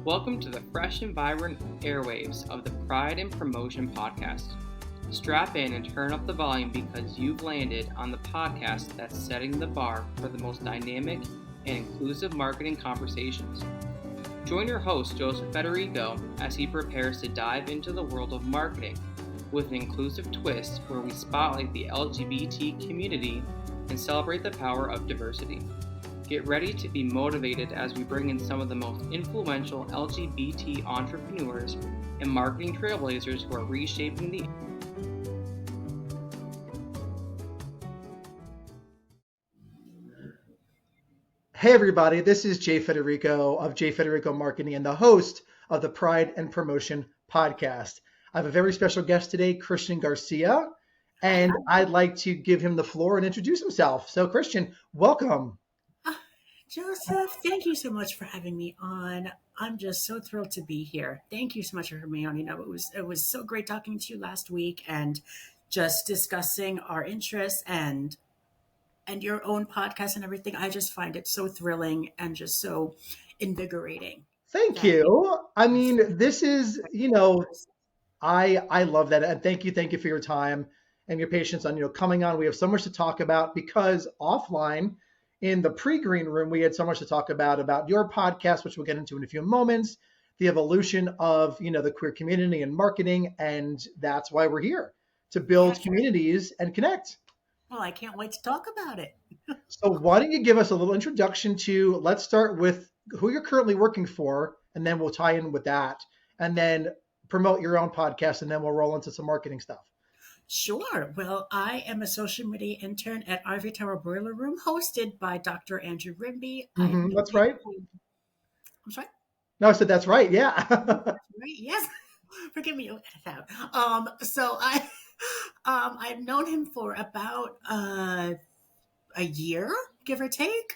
Welcome to the fresh and vibrant airwaves of the Pride and Promotion podcast. Strap in and turn up the volume because you've landed on the podcast that's setting the bar for the most dynamic and inclusive marketing conversations. Join your host, Joseph Federico, as he prepares to dive into the world of marketing with an inclusive twist where we spotlight the LGBT community and celebrate the power of diversity. Get ready to be motivated as we bring in some of the most influential LGBT entrepreneurs and marketing trailblazers who are reshaping the Hey everybody, this is Jay Federico of Jay Federico Marketing and the host of the Pride and Promotion podcast. I have a very special guest today, Christian Garcia, and I'd like to give him the floor and introduce himself. So Christian, welcome. Joseph, thank you so much for having me on. I'm just so thrilled to be here. Thank you so much for having me on. It was so great talking to you last week and just discussing our interests and your own podcast and everything. I just find it so thrilling and just so invigorating. Thank you. I mean, this is, I love that. And thank you for your time and your patience on, coming on. We have so much to talk about because offline in the pre-green room, we had so much to talk about your podcast, which we'll get into in a few moments, the evolution of, the queer community and marketing. And that's why we're here, to build communities and connect. Well, I can't wait to talk about it. So why don't you give us a little introduction to, let's start with who you're currently working for, and then we'll tie in with that, and then promote your own podcast, and then we'll roll into some marketing stuff. Sure. Well, I am a social media intern at Ivory Tower Boiler Room, hosted by Dr. Andrew Rimby. That's right. I'm sorry? No, I said that's right. Yeah. That's right. Yes. Forgive me. So I've known him for about a year, give or take.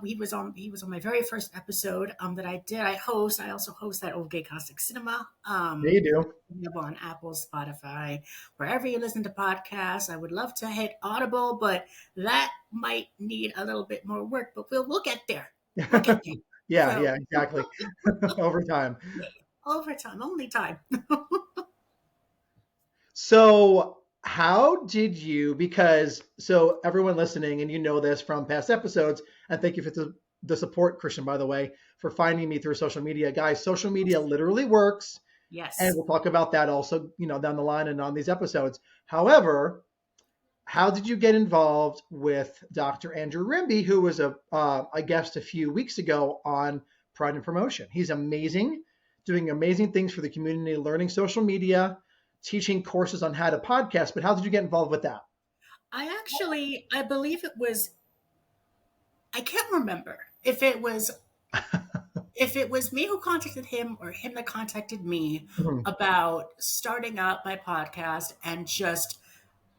He was on my very first episode that I did. I also host that Old Gay Caustic Cinema. There you do. On Apple, Spotify, wherever you listen to podcasts. I would love to hit Audible, but that might need a little bit more work. But we'll get there. Yeah, exactly. Over time. Only time. So how did you, so everyone listening, and you know this from past episodes, and thank you for the support, Christian, by the way, for finding me through social media. Guys, social media literally works. Yes. And we'll talk about that also, down the line and on these episodes. However, how did you get involved with Dr. Andrew Rimby, who was a guest a few weeks ago on Pride and Promotion? He's amazing, doing amazing things for the community, learning social media, teaching courses on how to podcast. But how did you get involved with that? I believe it was, I can't remember if it was me who contacted him or him that contacted me about starting up my podcast and just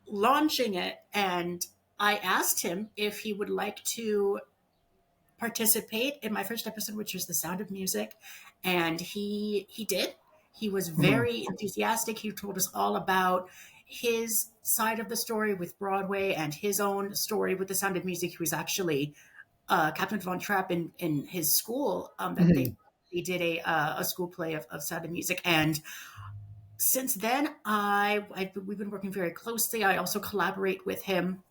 launching it. And I asked him if he would like to participate in my first episode, which was The Sound of Music. And he did. He was very enthusiastic. He told us all about his side of the story with Broadway and his own story with The Sound of Music. He was actually Captain Von Trapp in his school that they did a school play of Sound of Music. And since then, we've been working very closely. I also collaborate with him.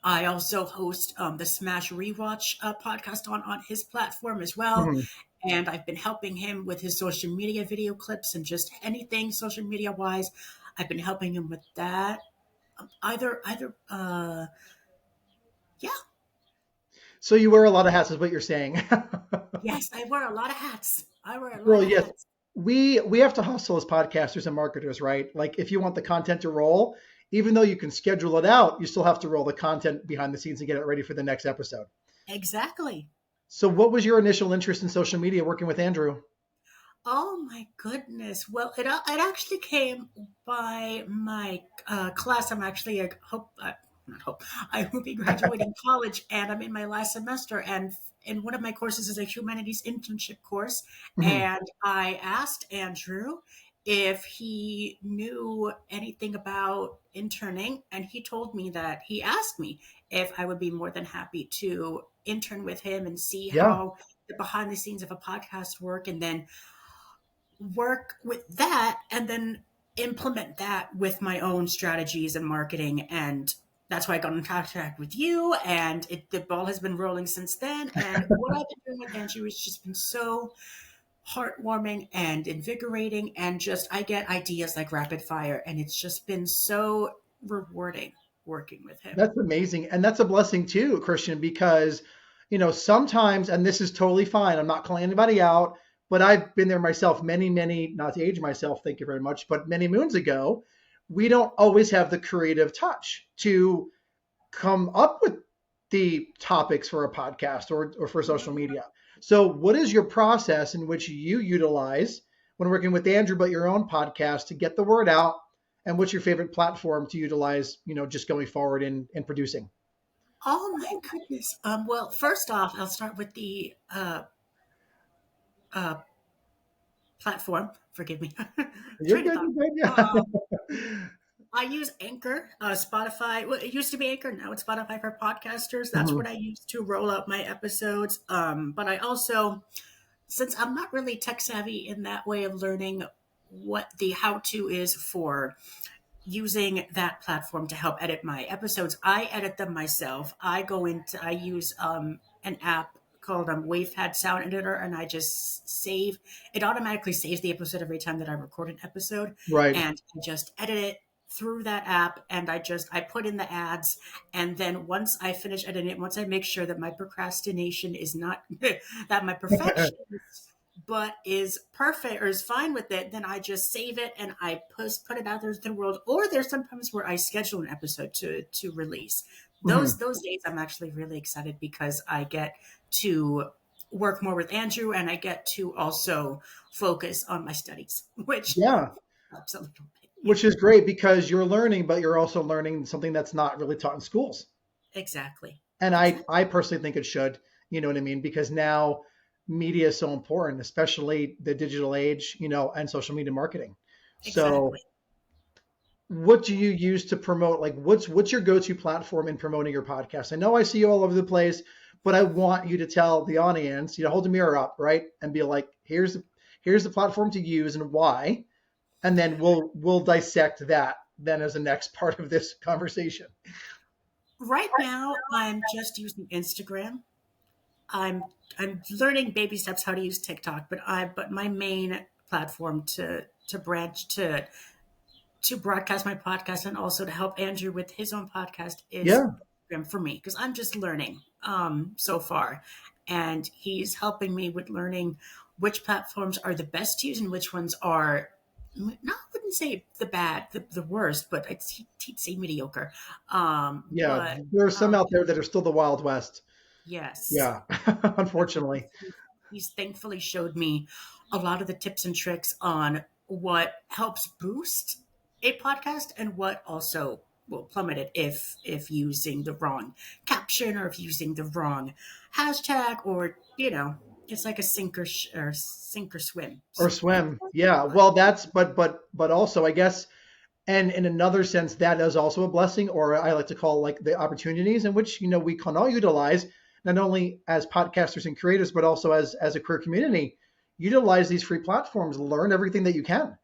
I also host the Smash Rewatch podcast on his platform as well. And I've been helping him with his social media video clips and just anything social media wise. I've been helping him with that. So you wear a lot of hats is what you're saying. Yes, I wear a lot of hats. Hats. We have to hustle as podcasters and marketers, right? Like if you want the content to roll, even though you can schedule it out, you still have to roll the content behind the scenes and get it ready for the next episode. Exactly. So what was your initial interest in social media working with Andrew? Oh my goodness. Well, it actually came by my class. I'm actually I will be graduating college and I'm in my last semester, and in one of my courses is a humanities internship course. And I asked Andrew if he knew anything about interning, and he told me that he asked me if I would be more than happy to intern with him and see how the behind the scenes of a podcast work, and then work with that, and then implement that with my own strategies and marketing. And that's why I got in contact with you, and the ball has been rolling since then. And what I've been doing with Andrew has just been so heartwarming and invigorating, and just I get ideas like rapid fire, and it's just been so rewarding working with him. That's amazing. And that's a blessing too, Christian, because, sometimes, and this is totally fine, I'm not calling anybody out, but I've been there myself many, not to age myself, thank you very much, but many moons ago, we don't always have the creative touch to come up with the topics for a podcast or for social media. So what is your process in which you utilize when working with Andrew, but your own podcast to get the word out? And what's your favorite platform to utilize, just going forward in producing? Oh my goodness. Well, first off, I'll start with the platform. Forgive me. You're good. Yeah. I use Anchor, Spotify. Well, it used to be Anchor. Now it's Spotify for podcasters. That's what I use to roll out my episodes. But I also, since I'm not really tech savvy in that way of learning what the how-to is for using that platform to help edit my episodes, I edit them myself. I use an app called Wavepad Sound Editor, and I just save. It automatically saves the episode every time that I record an episode. Right. And I just edit it through that app, and I put in the ads, and then once I finish editing it, once I make sure that my procrastination is not that my perfection but is perfect or is fine with it, then I just save it and I put it out there to the world. Or there's sometimes where I schedule an episode to release. Those days I'm actually really excited because I get to work more with Andrew, and I get to also focus on my studies, which helps a little bit. Which is great because you're learning, but you're also learning something that's not really taught in schools. Exactly. And I personally think it should, you know what I mean? Because now media is so important, especially the digital age, and social media marketing. Exactly. So what do you use to promote? Like what's your go-to platform in promoting your podcast? I know I see you all over the place, but I want you to tell the audience, hold the mirror up, right? And be like, here's the platform to use and why. And then we'll dissect that then as the next part of this conversation. Right now, I'm just using Instagram. I'm learning baby steps how to use TikTok, but my main platform to broadcast my podcast and also to help Andrew with his own podcast is Instagram for me, because I'm just learning so far, and he's helping me with learning which platforms are the best to use and which ones are. No, I wouldn't say the worst, but he'd say mediocre. But, there are some out there that are still the Wild West. Yes. Yeah, unfortunately. He's thankfully showed me a lot of the tips and tricks on what helps boost a podcast and what also will plummet it if using the wrong caption or if using the wrong hashtag, or it's like a sink or swim. Or swim. Yeah. Well, that's, but also I guess, and in another sense, that is also a blessing, or I like to call like the opportunities in which, we can all utilize, not only as podcasters and creators, but also as a queer community, utilize these free platforms, learn everything that you can.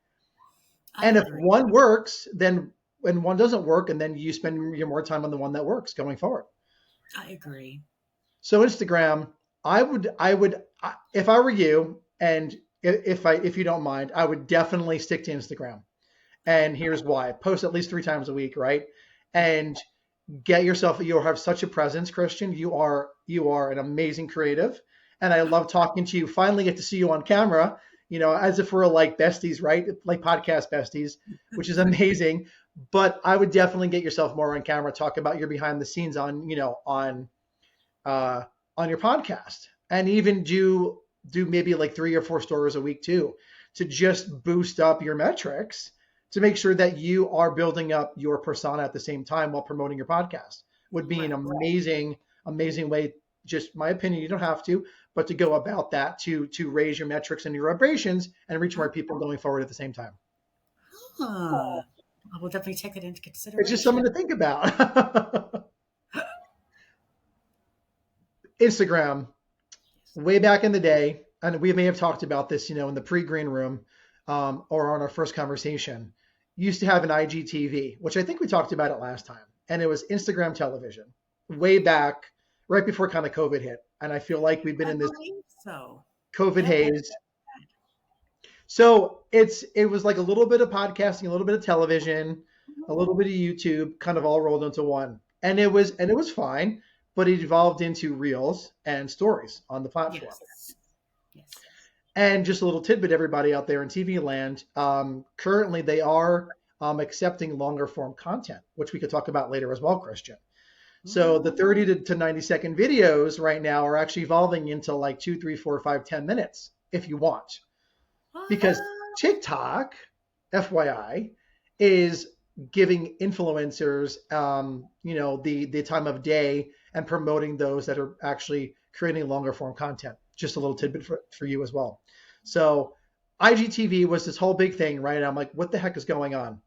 And if one works, then when one doesn't work, and then you spend your more time on the one that works going forward. I agree. So Instagram, I would, if I were you, and if you don't mind, I would definitely stick to Instagram. And here's why: post at least 3 times a week, right? And get yourself. You'll have such a presence, Christian. You are an amazing creative, and I love talking to you. Finally, get to see you on camera. As if we're like besties, right? Like podcast besties, which is amazing. But I would definitely get yourself more on camera. Talk about your behind the scenes on your podcast, and even do maybe like 3 or 4 stories a week too, to just boost up your metrics, to make sure that you are building up your persona at the same time while promoting your podcast. Would be an amazing way. Just my opinion. You don't have to, but to go about that to raise your metrics and your vibrations and reach more people going forward at the same time. I will definitely take that into consideration. It's just something to think about. Instagram. way back in the day, and we may have talked about this, in the pre-green room, or on our first conversation, used to have an IGTV, which I think we talked about it last time, and it was Instagram television, way back, right before kind of COVID hit, and I feel like we've been in this COVID haze. So it was like a little bit of podcasting, a little bit of television, a little bit of YouTube, kind of all rolled into one, and it was fine, but it evolved into reels and stories on the platform. Yes. And just a little tidbit, everybody out there in TV land, currently they are accepting longer form content, which we could talk about later as well, Christian. So the 30 to 90 second videos right now are actually evolving into like 2, 3, 4, 5, 10 minutes if you want. Because TikTok, FYI, is giving influencers, the time of day and promoting those that are actually creating longer form content. Just a little tidbit for you as well. So IGTV was this whole big thing, right? And I'm like, what the heck is going on?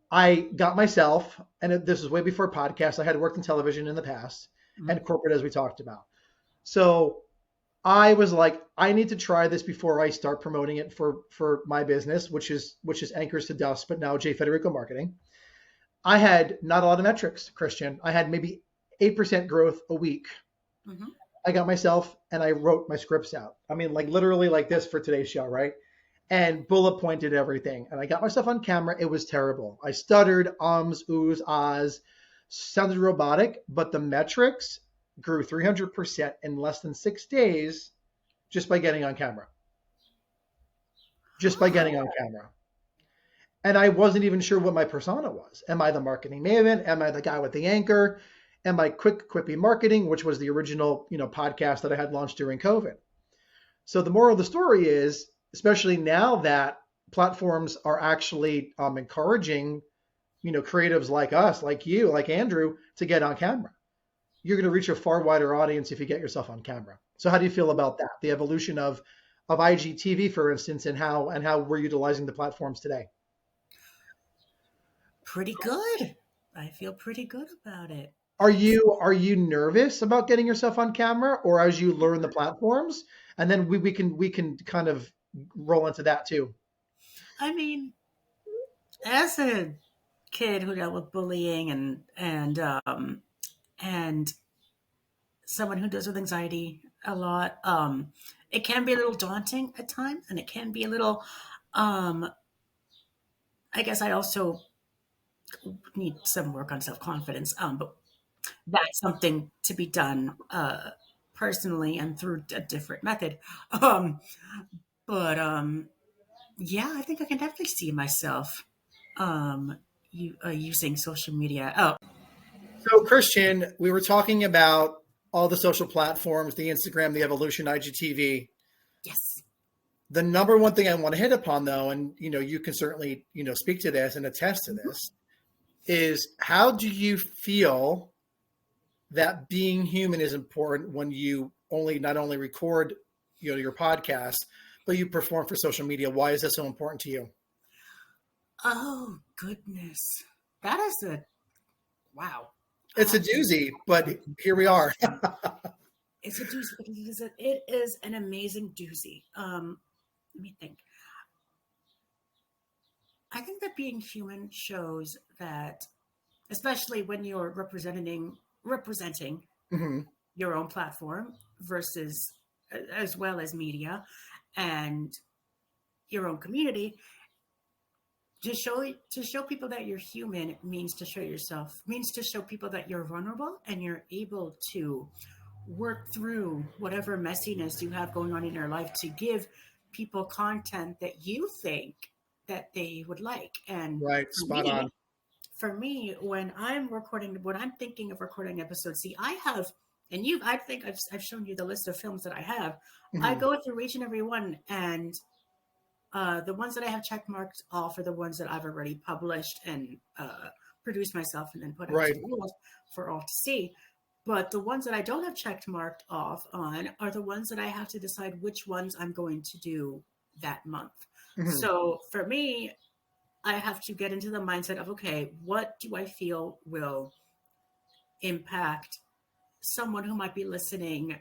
I got myself, and this was way before podcasts. I had worked in television in the past and corporate, as we talked about. So I was like, I need to try this before I start promoting it for my business, which is Anchors to Dust, but now J. Federico Marketing. I had not a lot of metrics, Christian. I had maybe 8% growth a week. Mm-hmm. I got myself and I wrote my scripts out. I mean, like literally like this for today's show, right? And bullet pointed everything. And I got myself on camera. It was terrible. I stuttered, ums, oohs, ahs, sounded robotic, but the metrics grew 300% in less than 6 days just by getting on camera. And I wasn't even sure what my persona was. Am I the marketing maven? Am I the guy with the anchor? Am I quick, quippy marketing, which was the original, podcast that I had launched during COVID. So the moral of the story is, especially now that platforms are actually encouraging, creatives like us, like you, like Andrew, to get on camera. You're going to reach a far wider audience if you get yourself on camera. So how do you feel about that? The evolution of IGTV, for instance, and how we're utilizing the platforms today? Pretty good. I feel pretty good about it. Are you nervous about getting yourself on camera, or as you learn the platforms, and then we can kind of roll into that too? I mean, as a kid who dealt with bullying and someone who deals with anxiety a lot, it can be a little daunting at times, and it can be a little. I guess I also need some work on self-confidence, but that's something to be done personally and through a different method. Yeah, I think I can definitely see myself using social media. Oh, so Christian, we were talking about all the social platforms, the Instagram, the evolution, IGTV. Yes. The number one thing I want to hit upon, though, and you can certainly speak to this and attest to this, is how do you feel that being human is important when you not only record your podcast, but you perform for social media? Why is that so important to you? Oh, goodness. That is wow. It's a doozy, but here we are. It's a doozy, but it is an amazing doozy. Let me think. I think that being human shows that, especially when you're representing mm-hmm. your own platform versus as well as media and your own community, to show people that you're human means to show people that you're vulnerable and you're able to work through whatever messiness you have going on in your life to give people content that you think that they would like. And right, spot on. For me, when I'm thinking of recording episodes, see, I think I've shown you the list of films that I have. Mm-hmm. I go through each and every one, and the ones that I have check marked off are the ones that I've already published and produced myself and then put out to the world for all to see. But the ones that I don't have checked marked off on are the ones that I have to decide which ones I'm going to do that month. Mm-hmm. So for me, I have to get into the mindset of, okay, what do I feel will impact someone who might be listening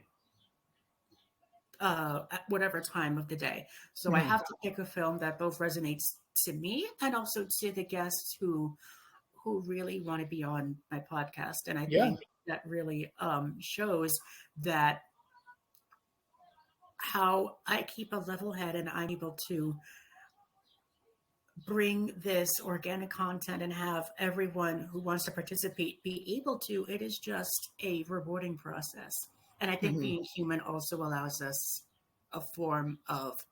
at whatever time of the day. So I have to pick a film that both resonates to me and also to the guests who really want to be on my podcast. And I think that really shows that how I keep a level head and I'm able to bring this organic content and have everyone who wants to participate be able to. It is just a rewarding process. And I think being human also allows us a form of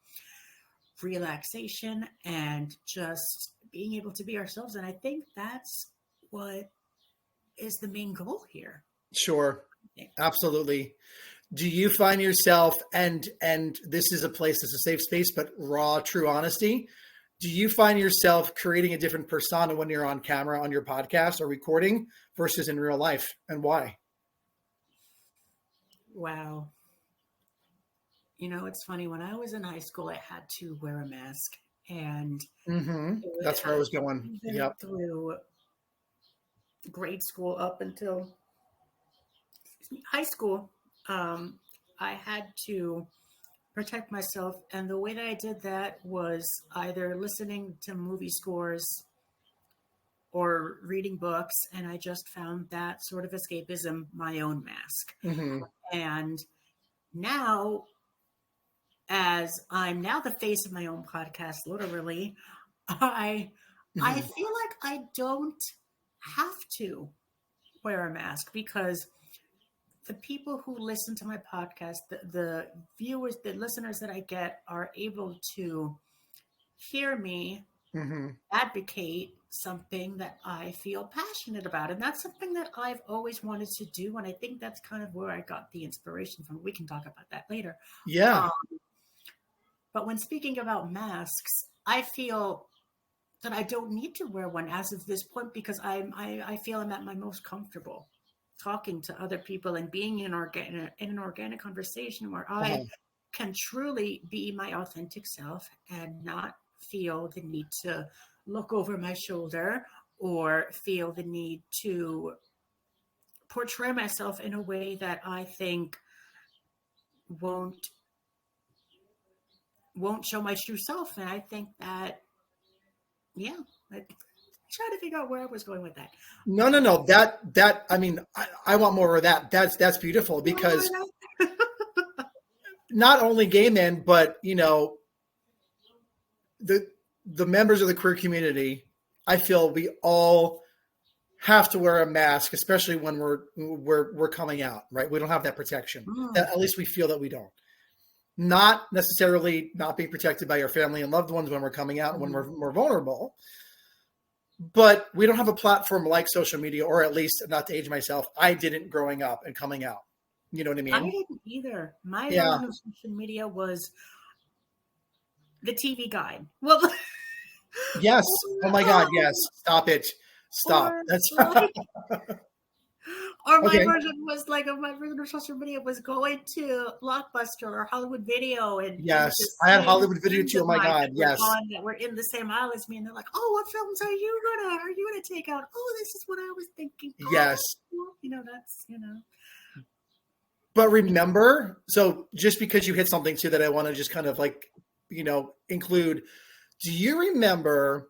relaxation and just being able to be ourselves. And I think that's what is the main goal here. Sure. Absolutely. Do you find yourself, and this is a place that's a safe space, but raw, true honesty, do you find yourself creating a different persona when you're on camera on your podcast or recording versus in real life, and why? Wow. You know, it's funny. When I was in high school, I had to wear a mask, and that's where I was going. Yep. Through grade school up until high school, I had to protect myself. And the way that I did that was either listening to movie scores or reading books. And I just found that sort of escapism my own mask. And now, as I'm now the face of my own podcast, literally, I feel like I don't have to wear a mask because the people who listen to my podcast, the viewers, the listeners that I get are able to hear me advocate something that I feel passionate about. And that's something that I've always wanted to do. And I think that's kind of where I got the inspiration from. We can talk about that later. Yeah. But when speaking about masks, I feel that I don't need to wear one as of this point because I feel I'm at my most comfortable talking to other people and being in an organic conversation where I can truly be my authentic self and not feel the need to look over my shoulder or feel the need to portray myself in a way that I think won't show my true self. And I think that, I trying to figure out where I was going with that. No. That, I mean, I want more of that. That's beautiful because not only gay men, but, you know, the members of the queer community, I feel we all have to wear a mask, especially when we're coming out, right? We don't have that protection. At least we feel that we don't. Not necessarily not being protected by our family and loved ones when we're coming out, when we're vulnerable. But we don't have a platform like social media, or at least, not to age myself, I didn't growing up and coming out. You know what I mean? I didn't either. My version of social media was the TV guide. Well, yes. Oh my God. Yes. Stop it. Stop. That's right. Or my version was like, my version of social media was going to Blockbuster or Hollywood Video. And yes, I had Hollywood Video too. Oh my God, yes. That were in the same aisle as me, and they're like, "Oh, what films are you gonna take out? Oh, this is what I was thinking." Yes, that's. But remember, so just because you hit something too that I want to just kind of include. Do you remember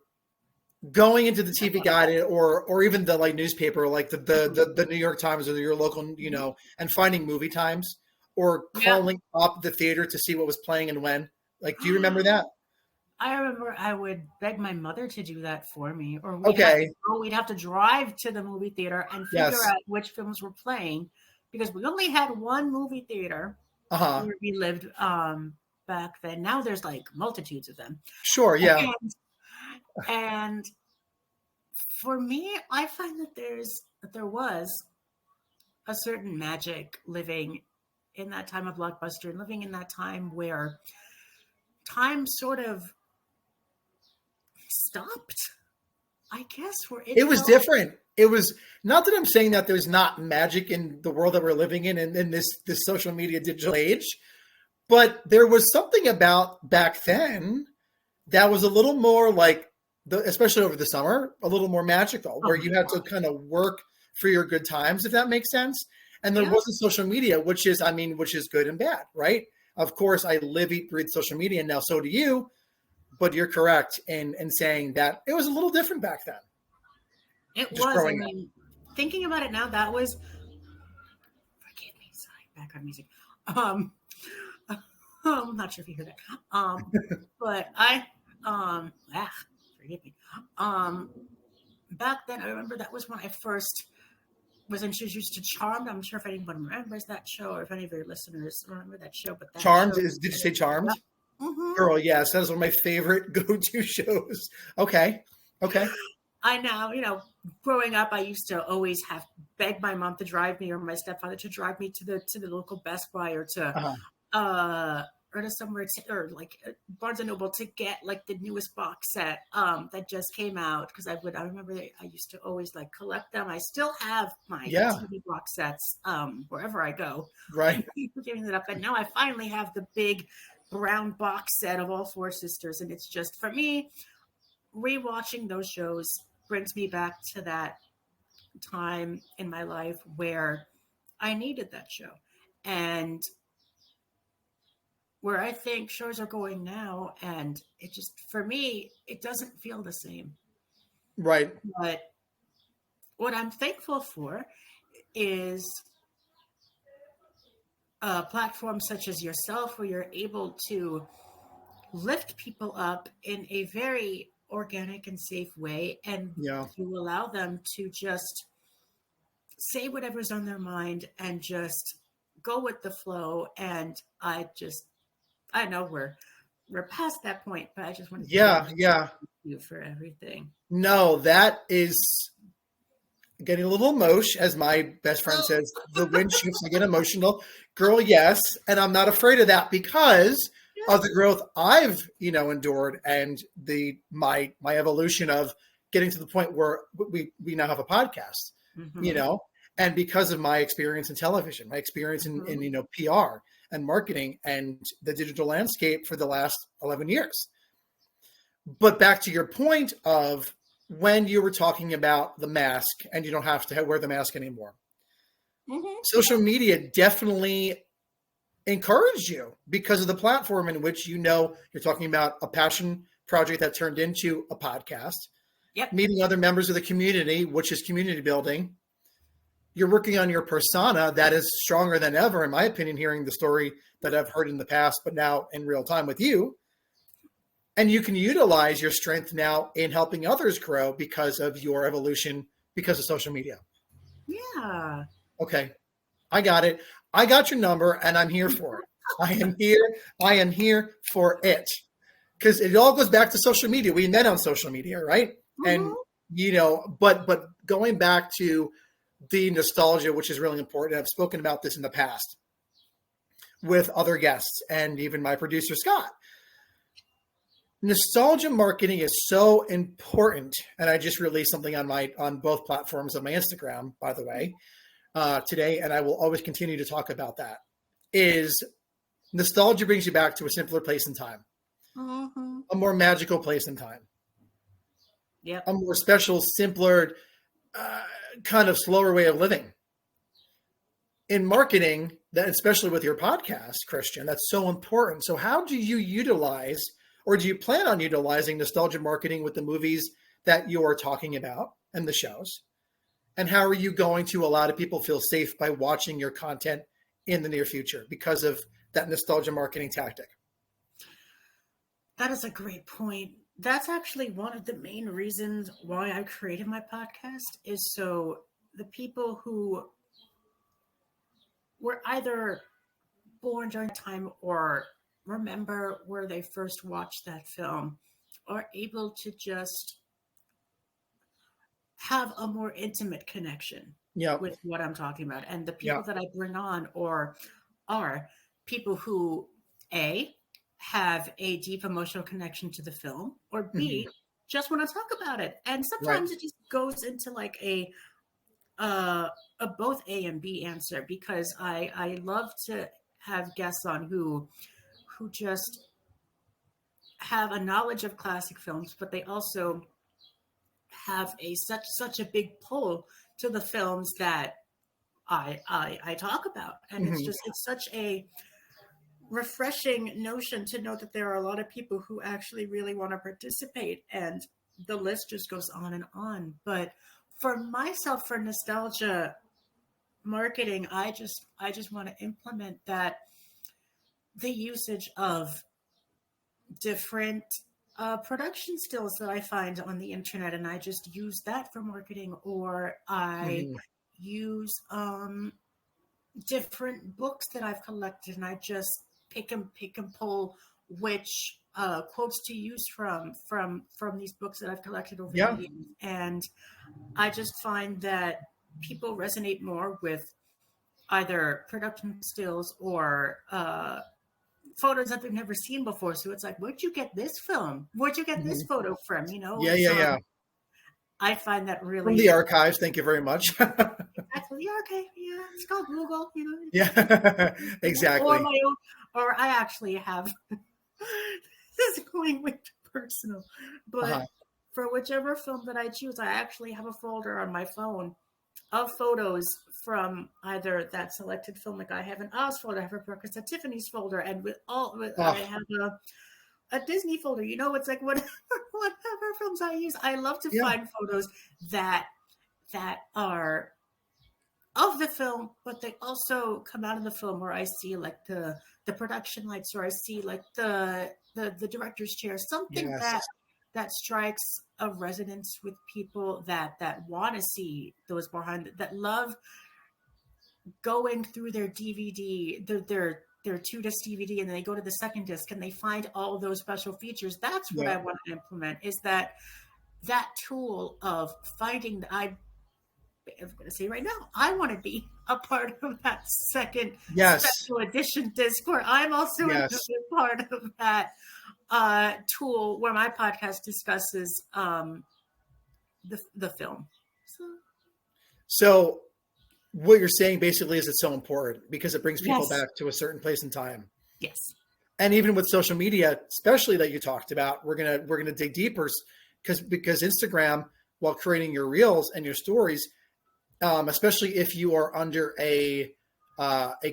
going into the TV guide or even the newspaper, like the New York Times or your local, and finding movie times or calling up the theater to see what was playing and when? Like, do you remember that? I remember I would beg my mother to do that for me, or we'd have to drive to the movie theater and figure out which films were playing because we only had one movie theater where we lived back then. Now there's like multitudes of them. Sure, yeah. And for me, I find that there was a certain magic living in that time of Blockbuster and living in that time where time sort of stopped, I guess. Where it was different. It was not that I'm saying that there's not magic in the world that we're living in this social media digital age, but there was something about back then that was a little more like, especially over the summer, a little more magical, where you had to kind of work for your good times, if that makes sense. And there wasn't social media, which is good and bad, right? Of course, I live, eat, breathe social media, and now so do you. But you're correct in saying that it was a little different back then. It Just was. I growing up. mean, thinking about it now, that was. Forgive me, sorry, background music. I'm not sure if you hear that. But forgive me. Back then, I remember that was when I first was introduced to Charmed. I'm sure if anyone remembers that show, or if any of your listeners remember that show. But that Charmed show, did you say Charmed? yeah. Mm-hmm. Girl, yes, that is one of my favorite go-to shows. Okay. I now, growing up, I used to always beg my mom to drive me or my stepfather to drive me to the local Best Buy or to or to somewhere or like Barnes and Noble to get like the newest box set that just came out, because I remember I used to always like collect them. I still have my TV box sets wherever I go. Right. People giving it up, and now I finally have the big brown box set of all four sisters, and it's just, for me, rewatching those shows brings me back to that time in my life where I needed that show, and where I think shows are going now, and it just, for me, it doesn't feel the same. Right. But what I'm thankful for is platforms such as yourself, where you're able to lift people up in a very organic and safe way, and you allow them to just say whatever's on their mind and just go with the flow. And I know we're past that point, but I just want to thank you for everything. No, that is getting a little emotional, as my best friend says. The wind shifts, I get emotional. Girl, yes, and I'm not afraid of that because of the growth I've endured, and my evolution of getting to the point where we now have a podcast, and because of my experience in television, my experience in PR and marketing and the digital landscape for the last 11 years. But back to your point of when you were talking about the mask, and you don't have to wear the mask anymore. Social media definitely encouraged you because of the platform in which you're talking about a passion project that turned into a podcast. Yep. Meeting other members of the community, which is community building. You're working on your persona that is stronger than ever, in my opinion, hearing the story that I've heard in the past, but now in real time with you. And you can utilize your strength now in helping others grow because of your evolution, because of social media. Yeah. Okay. I got it. I got your number, and I'm here for it. I am here for it. Because it all goes back to social media. We met on social media, right? And, but going back to the nostalgia, which is really important. I've spoken about this in the past with other guests and even my producer, Scott. Nostalgia marketing is so important. And I just released something on both platforms of my Instagram, by the way, today. And I will always continue to talk about that. Is nostalgia brings you back to a simpler place in time, a more magical place in time, a more special, simpler, kind of slower way of living. In marketing, that especially with your podcast, Christian, that's so important. So how do you utilize, or do you plan on utilizing nostalgia marketing with the movies that you are talking about and the shows? And how are you going to allow people feel safe by watching your content in the near future because of that nostalgia marketing tactic? That is a great point. That's actually one of the main reasons why I created my podcast, is so the people who were either born during time or remember where they first watched that film are able to just have a more intimate connection with what I'm talking about. And the people that I bring on are people who, A, have a deep emotional connection to the film, or B, just want to talk about it. And sometimes it just goes into like a both A and B answer, because I love to have guests on who just have a knowledge of classic films, but they also have such a big pull to the films that I talk about. And it's such a refreshing notion to know that there are a lot of people who actually really want to participate, and the list just goes on and on. But for myself, for nostalgia marketing, I just want to implement that, the usage of different production stills that I find on the internet, and I just use that for marketing, or I use different books that I've collected, and I just pick and pull which quotes to use from these books that I've collected over the years. And I just find that people resonate more with either production stills or photos that they've never seen before. So it's like, where'd you get this film? Where'd you get this photo from? You know? Yeah. I find that really from the archives. Thank you very much. Exactly, the archive. Yeah, it's called Google. You know. Yeah, exactly. Or my own. Or I actually have. This is going way too personal, but for whichever film that I choose, I actually have a folder on my phone of photos from either that selected film. Like I have an Oz folder, I have a Breakfast at Tiffany's folder, and I have a Disney folder. You know, it's like whatever films I use. I love to find photos that are of the film, but they also come out of the film where I see like the production lights, or I see like the director's chair, something that strikes a resonance with people that want to see those behind, that love going through their DVD, their 2-disc DVD, and then they go to the second disc and they find all those special features. That's what I want to implement, is that tool of finding. I'm going to say right now, I want to be a part of that second special edition disc, where I'm also a part of that tool where my podcast discusses the film. So what you're saying basically is it's so important because it brings people back to a certain place in time. Yes. And even with social media, especially that you talked about, we're gonna dig deeper because Instagram, while creating your reels and your stories, especially if you are under a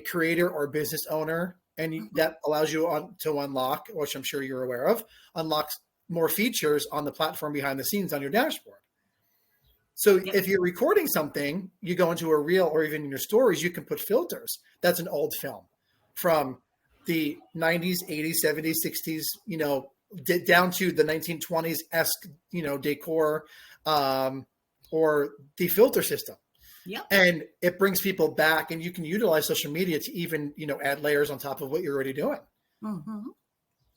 creator or business owner, and that allows you to unlock, which I'm sure you're aware of, unlocks more features on the platform behind the scenes on your dashboard. So if you're recording something, you go into a reel, or even in your stories, you can put filters. That's an old film from the 90s, 80s, 70s, 60s, you know, down to the 1920s-esque, you know, decor, or the filter system. Yep. And it brings people back, and you can utilize social media to even, you know, add layers on top of what you're already doing,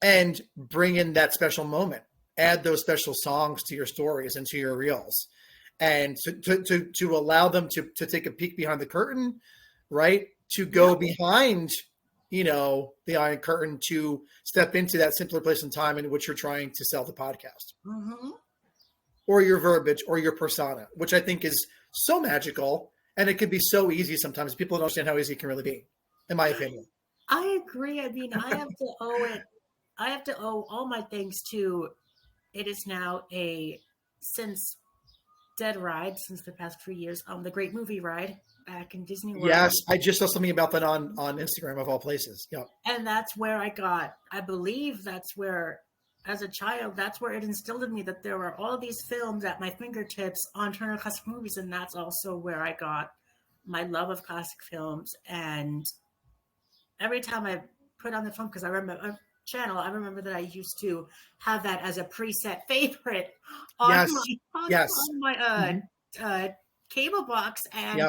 and bring in that special moment, add those special songs to your stories and to your reels, and to allow them to take a peek behind the curtain, right? To go behind, you know, the iron curtain, to step into that simpler place in time in which you're trying to sell the podcast, or your verbiage, or your persona, which I think is so magical, and it can be so easy sometimes. People don't understand how easy it can really be, in my opinion. I agree. I mean, I have to owe all my thanks to, it is now since dead ride, since the past few years, the Great Movie Ride back in Disney World. Yes, I just saw something about that on Instagram, of all places. Yep. And that's where I believe that's where, as a child, that's where it instilled in me that there were all these films at my fingertips on Turner Classic Movies, and that's also where I got my love of classic films. And every time I put on the film, because I remember a channel, I remember that I used to have that as a preset favorite on my cable box, and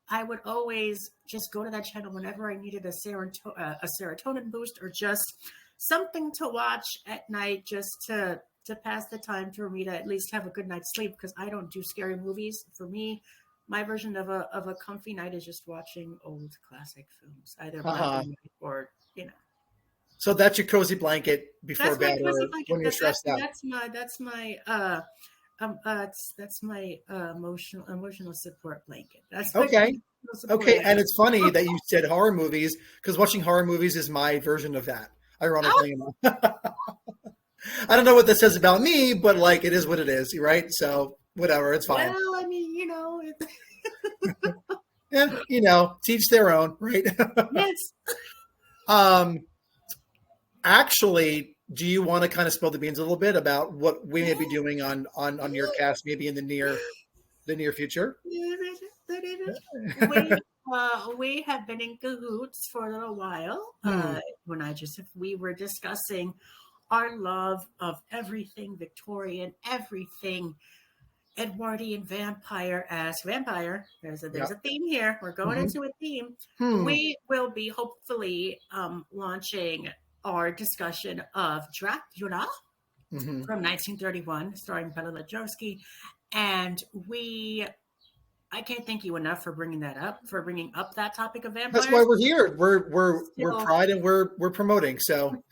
I would always just go to that channel whenever I needed a serotonin boost, or just something to watch at night, just to pass the time, for me to at least have a good night's sleep, because I don't do scary movies. For me, my version of a comfy night is just watching old classic films, either black and white, or, you know. So that's your cozy blanket before bed, or when you're stressed out. That's my emotional support blanket. That's okay. Okay, and it's funny that you said horror movies, because watching horror movies is my version of that. Ironically enough. I don't know what that says about me, but like, it is what it is, right? So whatever, it's fine. Well, I mean, you know. Yeah, you know, teach their own, right? Yes. actually, do you want to kind of spill the beans a little bit about what we may be doing on your cast, maybe in the near future? We have been in cahoots for a little while. We were discussing our love of everything Victorian, everything Edwardian vampire as vampire. There's a theme here. We're going into a theme. We will be hopefully launching our discussion of Dracula from 1931, starring Bela Lugosi. And I can't thank you enough for bringing up that topic of vampires. That's why we're here. We're Pride and we're promoting. So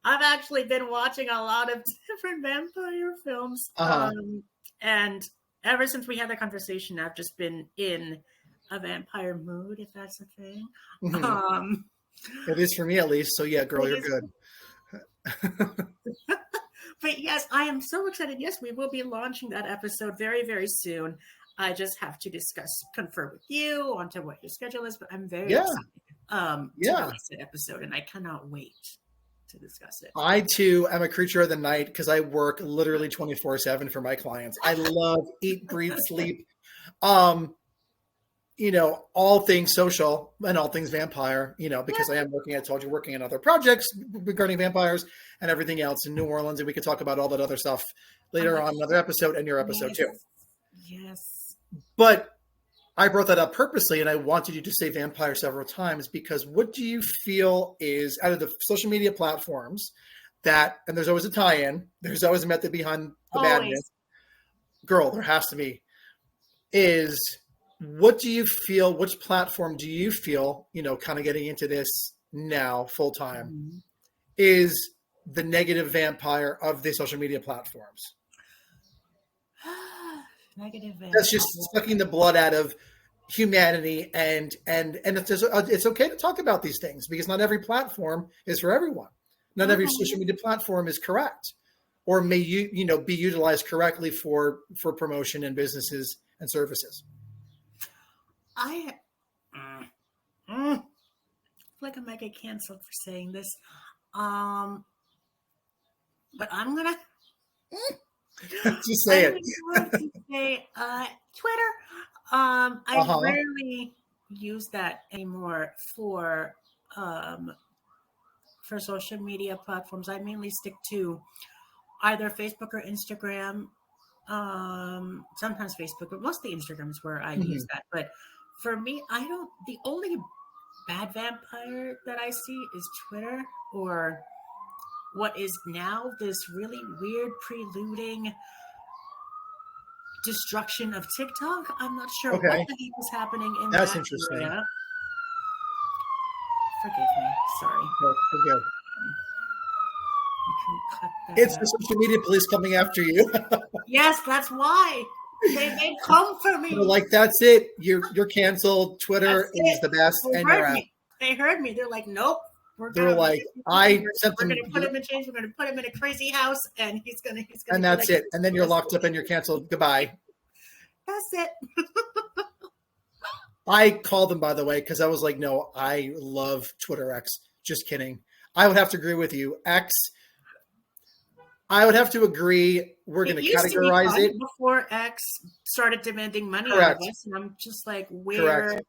I've actually been watching a lot of different vampire films. And ever since we had that conversation, I've just been in a vampire mood, if that's a thing. It is for me, at least. So yeah, girl, you're good. But yes, I am so excited. Yes, we will be launching that episode very, very soon. I just have to confer with you onto what your schedule is, but I'm very excited to release that episode, and I cannot wait to discuss it. I too am a creature of the night because I work literally 24/7 for my clients. I love eat, breathe, sleep. All things social and all things vampire, because I am working on other projects regarding vampires and everything else in New Orleans. And we could talk about all that other stuff later on another episode and your episode too. Yes. But I brought that up purposely, and I wanted you to say vampire several times because what do you feel is out of the social media platforms and there's always a tie-in, there's always a method behind the badness. Girl, there has to be. What do you feel, which platform do you feel, kind of getting into this now full time, is the negative vampire of the social media platforms? Negative vampire. That's just sucking the blood out of humanity, and it's okay to talk about these things because not every platform is for everyone. Not every social media platform is correct, or may be utilized correctly for promotion and businesses and services. I feel like I might get canceled for saying this, but I'm gonna just say it. I'm going to say Twitter. I rarely use that anymore for social media platforms. I mainly stick to either Facebook or Instagram. Sometimes Facebook, but mostly Instagram is where I use that. But for me, the only bad vampire that I see is Twitter, or what is now this really weird preluding destruction of TikTok. I'm not sure what the heck is happening in that interesting. area. Forgive me. Sorry. No, forgive. You can cut that It's out. the social media police coming after you. Yes, that's why. They come for me. They're like, that's it. You're canceled. Twitter is the best, and you're out. They heard me. They're like, nope. We're going to put him in chains. We're going to put him in a crazy house, and he's going to. And that's it. And then you're locked up and you're canceled. Goodbye. That's it. I called them, by the way, because I was like, no, I love Twitter X. Just kidding. I would have to agree with you. X. I would have to agree. We're going to categorize it before X started demanding money out of us, and I'm just like, where? Correct.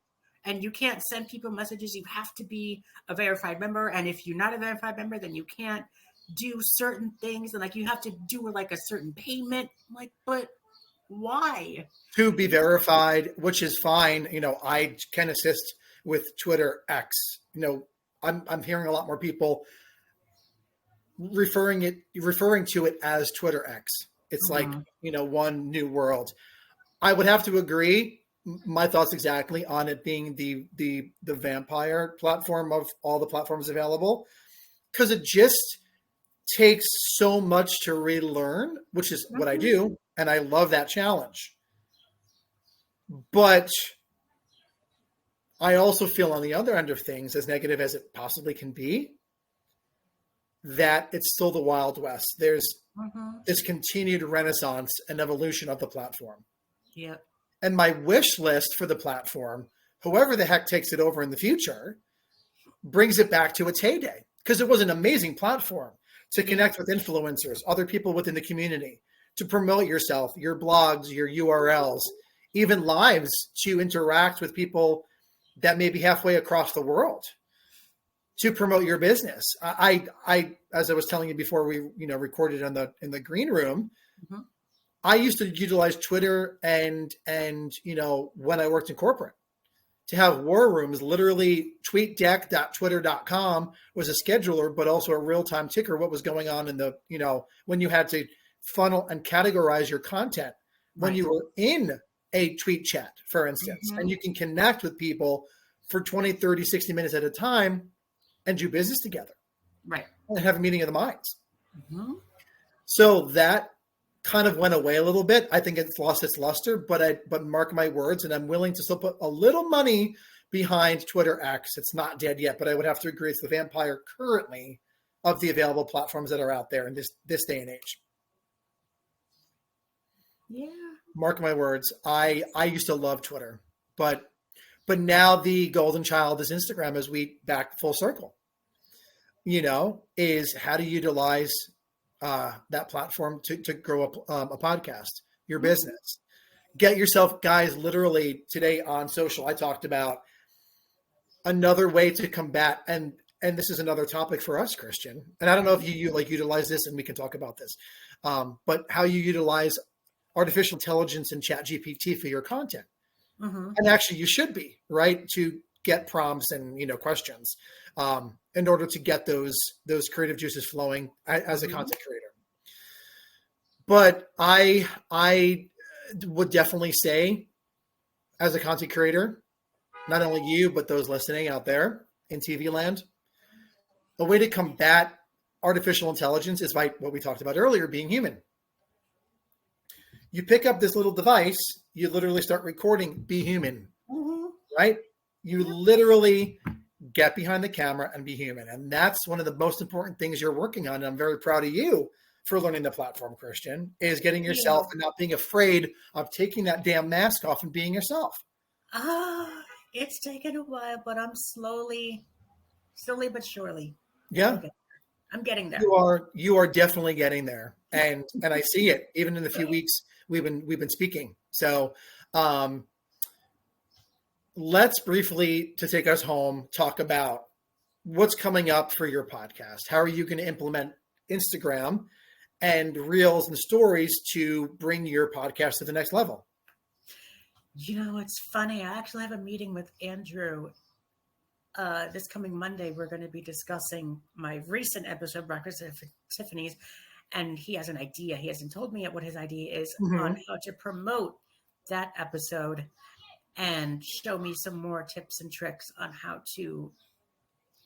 And you can't send people messages. You have to be a verified member, and if you're not a verified member, then you can't do certain things, and like you have to do like a certain payment. I'm like, but why? To be verified, which is fine. I can assist with Twitter X. I'm hearing a lot more people referring to it as Twitter X. It's like, one new world. I would have to agree. My thoughts exactly on it being the vampire platform of all the platforms available, because it just takes so much to relearn, which is what I do. And I love that challenge. But I also feel on the other end of things, as negative as it possibly can be, that it's still the Wild West. There's this continued renaissance and evolution of the platform. Yep. And my wish list for the platform, whoever the heck takes it over in the future, brings it back to its heyday. because it was an amazing platform to connect with influencers, other people within the community, to promote yourself, your blogs, your URLs, even lives, to interact with people that may be halfway across the world, to promote your business. I as I was telling you before we recorded in the green room, mm-hmm. I used to utilize Twitter and when I worked in corporate, to have war rooms. Literally, tweetdeck.twitter.com was a scheduler, but also a real-time ticker, what was going on in the, when you had to funnel and categorize your content when you were in a tweet chat, for instance, mm-hmm. and you can connect with people for 20, 30, 60 minutes at a time and do business together. Right. And have a meeting of the minds. Mm-hmm. So that kind of went away a little bit. I think it's lost its luster, but mark my words, and I'm willing to still put a little money behind Twitter X. It's not dead yet, but I would have to agree it's the vampire currently of the available platforms that are out there in this day and age. Yeah. Mark my words. I used to love Twitter, but now the golden child is Instagram, as we back full circle. Is how to utilize that platform to grow up a podcast, your business. Get yourself, guys, literally today on social, I talked about another way to combat, and this is another topic for us, Christian, and I don't know if you utilize this, and we can talk about this, but how you utilize artificial intelligence and ChatGPT for your content. Mm-hmm. And actually you should be, right, to get prompts and questions in order to get those creative juices flowing as a content creator. But I would definitely say, as a content creator, not only you, but those listening out there in TV land, a way to combat artificial intelligence is by what we talked about earlier, being human. You pick up this little device, you literally start recording, be human, mm-hmm. right? You literally get behind the camera and be human. And that's one of the most important things you're working on. And I'm very proud of you for learning the platform, Christian, is getting yourself and not being afraid of taking that damn mask off and being yourself. It's taken a while, but I'm slowly but surely. Yeah. I'm getting there. You are definitely getting there. And I see it even in the few weeks we've been speaking. So let's briefly, to take us home, talk about what's coming up for your podcast. How are you going to implement Instagram and reels and stories to bring your podcast to the next level? It's funny. I actually have a meeting with Andrew this coming Monday. We're going to be discussing my recent episode, Breakfast at Tiffany's, and he has an idea. He hasn't told me yet what his idea is mm-hmm. on how to promote that episode and show me some more tips and tricks on how to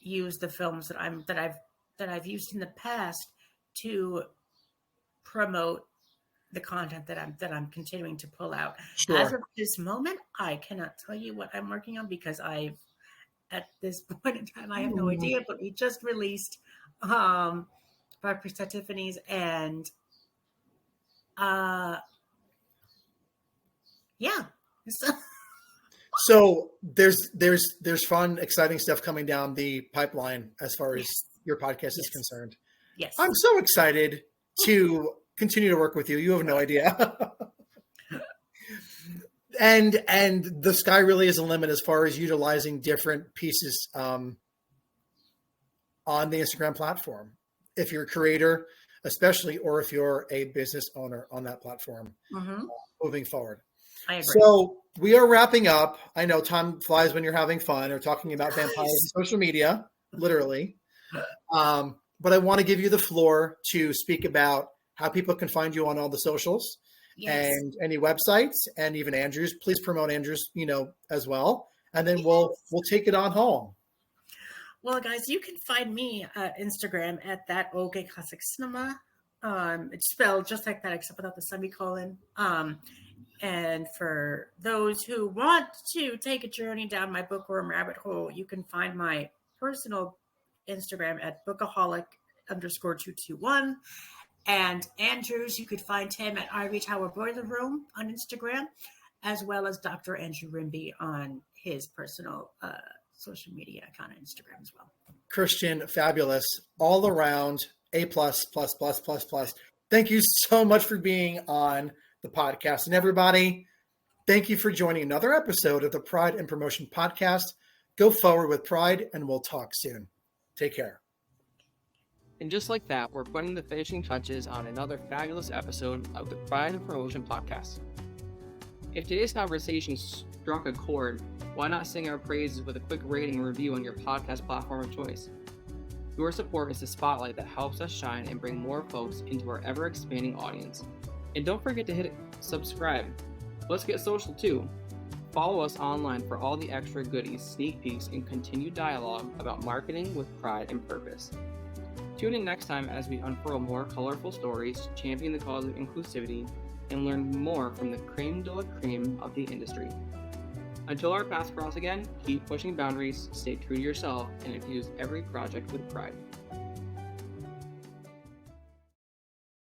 use the films that I've used in the past to promote the content that I'm continuing to pull out. Sure. As of this moment, I cannot tell you what I'm working on because at this point in time, I have no idea, but we just released Breakfast at Tiffany's, and So there's fun, exciting stuff coming down the pipeline as far as your podcast is concerned. Yes. I'm so excited to continue to work with you. You have no idea. And the sky really is a limit as far as utilizing different pieces on the Instagram platform. If you're a creator, especially, or if you're a business owner on that platform, mm-hmm. Moving forward. I agree. So we are wrapping up. I know time flies when you're having fun or talking about vampires and social media, literally. But I want to give you the floor to speak about how people can find you on all the socials. Yes. And any websites, and even Andrew's. Please promote Andrew's, as well. And then we'll take it on home. Well, guys, you can find me at Instagram at that okay classic cinema. It's spelled just like that, except without the semicolon. And for those who want to take a journey down my bookworm rabbit hole, you can find my personal Instagram at bookaholic_221. And Andrews, you could find him at Ivory Tower Boiler Room on Instagram, as well as Dr. Andrew Rimby on his personal social media account on Instagram as well. Christian, fabulous, all around, A++++++. Thank you so much for being on the podcast. And everybody, thank you for joining another episode of the Pride and Promotion Podcast. Go forward with pride, and we'll talk soon. Take care. And just like that, we're putting the finishing touches on another fabulous episode of the Pride and Promotion Podcast. If today's conversation struck a chord, why not sing our praises with a quick rating and review on your podcast platform of choice? Your support is the spotlight that helps us shine and bring more folks into our ever-expanding audience. And don't forget to hit subscribe. Let's get social too. Follow us online for all the extra goodies, sneak peeks, and continued dialogue about marketing with pride and purpose. Tune in next time as we unfurl more colorful stories, champion the cause of inclusivity, and learn more from the creme de la creme of the industry. Until our paths cross again, keep pushing boundaries, stay true to yourself, and infuse every project with pride.